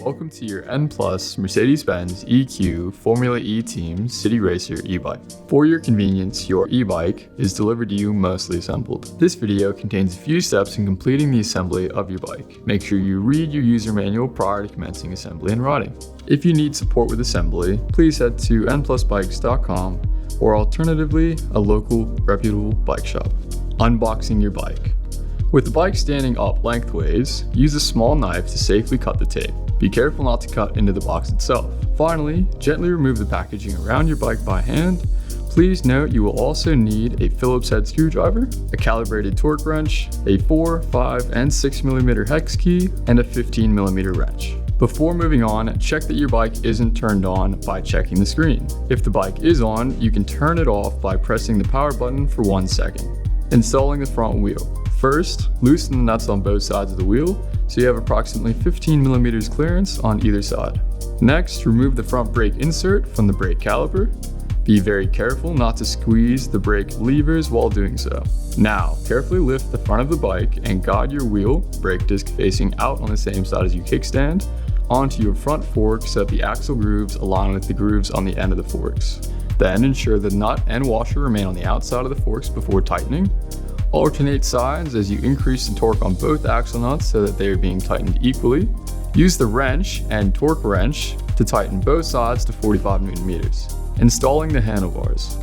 Welcome to your N+ Mercedes-Benz EQ Formula E Team City Racer e-bike. For your convenience, your e-bike is delivered to you mostly assembled. This video contains a few steps in completing the assembly of your bike. Make sure you read your user manual prior to commencing assembly and riding. If you need support with assembly, please head to n+bikes.com or alternatively, a local reputable bike shop. Unboxing your bike. With the bike standing up lengthways, use a small knife to safely cut the tape. Be careful not to cut into the box itself. Finally, gently remove the packaging around your bike by hand. Please note you will also need a Phillips head screwdriver, a calibrated torque wrench, a 4, 5, and 6mm hex key, and a 15mm wrench. Before moving on, check that your bike isn't turned on by checking the screen. If the bike is on, you can turn it off by pressing the power button for 1 second. Installing the front wheel. First, loosen the nuts on both sides of the wheel so you have approximately 15mm clearance on either side. Next, remove the front brake insert from the brake caliper. Be very careful not to squeeze the brake levers while doing so. Now, carefully lift the front of the bike and guide your wheel, brake disc facing out on the same side as your kickstand, onto your front fork so that the axle grooves align with the grooves on the end of the forks. Then ensure the nut and washer remain on the outside of the forks before tightening. Alternate sides as you increase the torque on both axle nuts so that they are being tightened equally. Use the wrench and torque wrench to tighten both sides to 45 Nm. Installing the handlebars.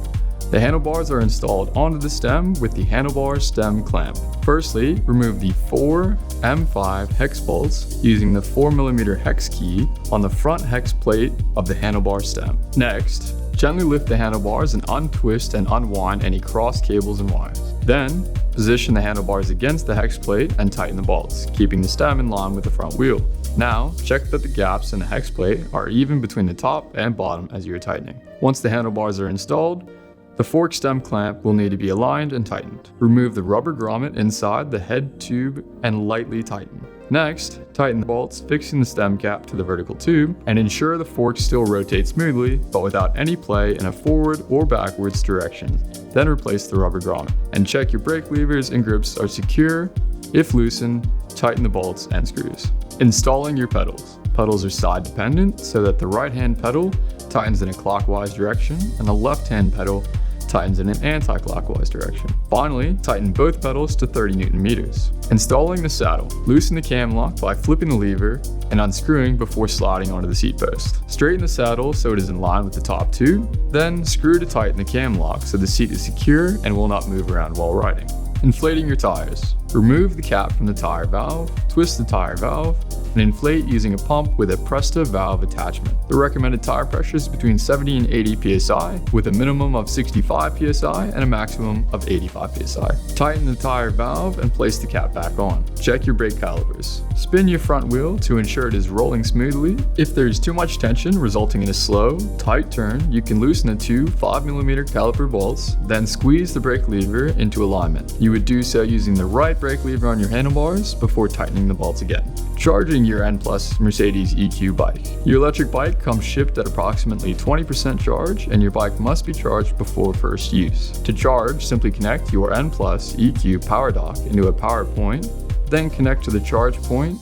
The handlebars are installed onto the stem with the handlebar stem clamp. Firstly, remove the 4 M5 hex bolts using the 4mm hex key on the front hex plate of the handlebar stem. Next, gently lift the handlebars and untwist and unwind any cross cables and wires. Then, position the handlebars against the hex plate and tighten the bolts, keeping the stem in line with the front wheel. Now, check that the gaps in the hex plate are even between the top and bottom as you are tightening. Once the handlebars are installed, the fork stem clamp will need to be aligned and tightened. Remove the rubber grommet inside the head tube and lightly tighten. Next, tighten the bolts fixing the stem cap to the vertical tube and ensure the fork still rotates smoothly but without any play in a forward or backwards direction. Then replace the rubber grommet and check your brake levers and grips are secure. If loosened, tighten the bolts and screws. Installing your pedals. Pedals are side dependent so that the right hand pedal tightens in a clockwise direction and the left hand pedal tightens in an anti-clockwise direction. Finally, tighten both pedals to 30 Nm. Installing the saddle. Loosen the cam lock by flipping the lever and unscrewing before sliding onto the seat post. Straighten the saddle so it is in line with the top tube, then screw to tighten the cam lock so the seat is secure and will not move around while riding. Inflating your tires. Remove the cap from the tire valve, twist the tire valve, and inflate using a pump with a Presta valve attachment. The recommended tire pressure is between 70 and 80 psi, with a minimum of 65 psi and a maximum of 85 psi. Tighten the tire valve and place the cap back on. Check your brake calipers. Spin your front wheel to ensure it is rolling smoothly. If there is too much tension resulting in a slow, tight turn, you can loosen the two 5mm caliper bolts, then squeeze the brake lever into alignment. You would do so using the right brake lever on your handlebars before tightening the bolts again. Charging your N+ Mercedes EQ bike. Your electric bike comes shipped at approximately 20% charge and your bike must be charged before first use. To charge, simply connect your N+ EQ power dock into a power point, then connect to the charge point.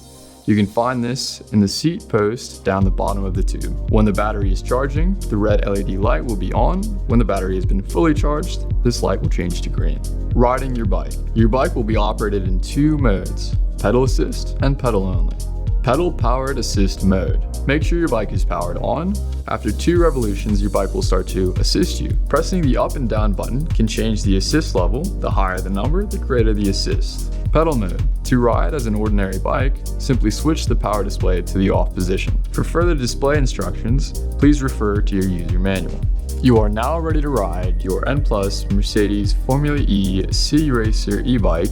You can find this in the seat post down the bottom of the tube. When the battery is charging, the red LED light will be on. When the battery has been fully charged, this light will change to green. Riding your bike. Your bike will be operated in 2 modes, pedal assist and pedal only. Pedal powered assist mode. Make sure your bike is powered on. After 2 revolutions, your bike will start to assist you. Pressing the up and down button can change the assist level. The higher the number, the greater the assist. Pedal mode. To ride as an ordinary bike, simply switch the power display to the off position. For further display instructions, please refer to your user manual. You are now ready to ride your N+ Mercedes Formula E City Racer e-bike